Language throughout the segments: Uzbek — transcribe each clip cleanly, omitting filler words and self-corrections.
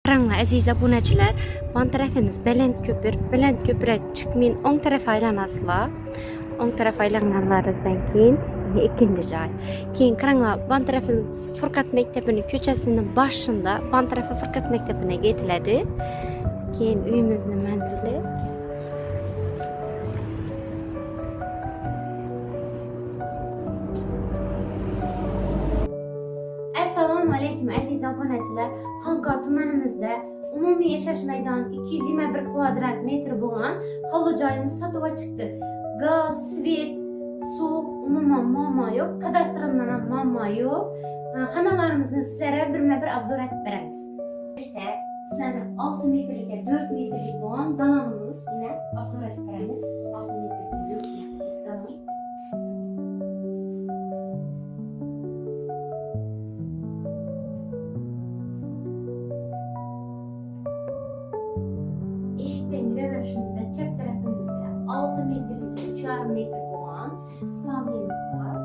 Qaranlar aziz obunachilar, bu tarafimiz Baland Köpür. Baland Köpür'e çıkmayın, on taraf aylanasılar. On taraf aylanganlaringizdan keyin ikinci joy. Keyin qaranlar, bu tarafimiz Furqat maktabining ko'chasining boshida, bu tarafi Furqat maktabine ketiladi. Keyin uyimizning manzili. Assalomu alaykum aziz obunachilar. Xonqor tumanimizda umumiy yashash maydoni 221 kvadrat metr bo'lgan hovli joyimiz sotuvga chiqdi. Gaz, svet, suv umuman muammo yo'q. Kadastrimdan ham muammo yo'q. Xonalarimizni sizlarga birma-bir obzor etib beramiz. İşte sizlarga 6 metrlik 4 metrlik bo'lgan dalonimiz yine obzor etib beramiz. 6 metrlik 4 metrlik dalon. Eşikten gireverişimizde çap tarafımızda 6 metrlik 3,5 metre olan spalniyemiz var.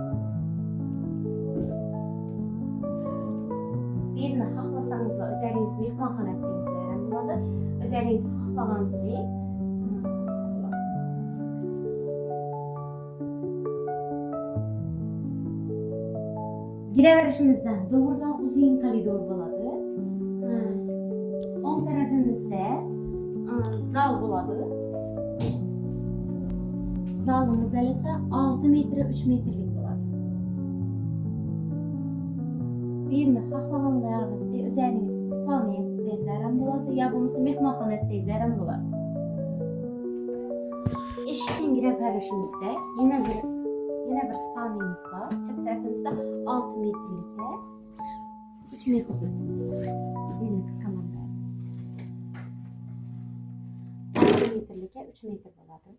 Birini haklasanızla özelliğiniz mehmanxana temizleyen buladı. Özelliğiniz haklagan değil. Gireverişimizden doğrudan uzun koridor buladı. On tarafımızda zal buladı. Zalımız ise 6 metre 3 metrelik buladı. Birini haklaganlarınızda özelliğiniz spalniye seyizlerim buladı. Ya bunisi mehmanxana seyizlerim buladı. Eşikten gireverişimizde yine bir spalniyemiz var. Çap tarafımızda 6 metrelik 3 metrelik. Yine kıkamanda. 6 metrlik 3 metre buladı.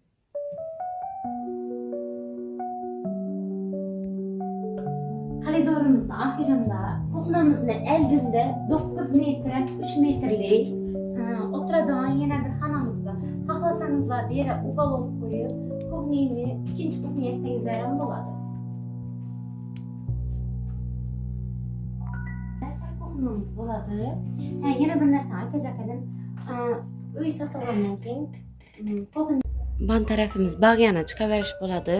Koridorumuzda ahirinde kuxnamızın eldinde 9 metre 3 metrelik oturadigan yana bir xonamiz bor. Xohlasanızlar bir yere uголок qo'yib, kuxnyani ikinchi kuxnya etsangizlar ham bo'ladi. Kuxnyamiz bo'ladi. Yana bir narsa aytacak edim. Uy sotilgandan keyin ban tarafimiz bag'yana chiqaverish bo'ladi.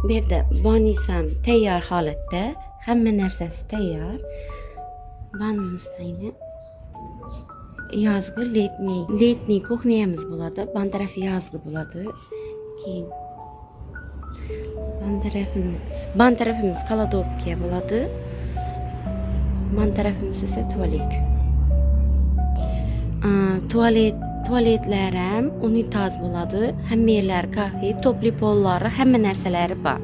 Bu yerda bonisam tayyor holatda, hamma narsasi tayyor. Banimizda yine yozgi letniy kuxnyamiz bo'ladi. Ban tarafi yozgi bo'ladi. Keyin ban tarafimiz kladovka bo'ladi. Ban tarafimiz esa tualet. Tualetlar ham unitaz bo'ladi. Hamma yerlar kafe, topli pollari, hamma narsalari bor.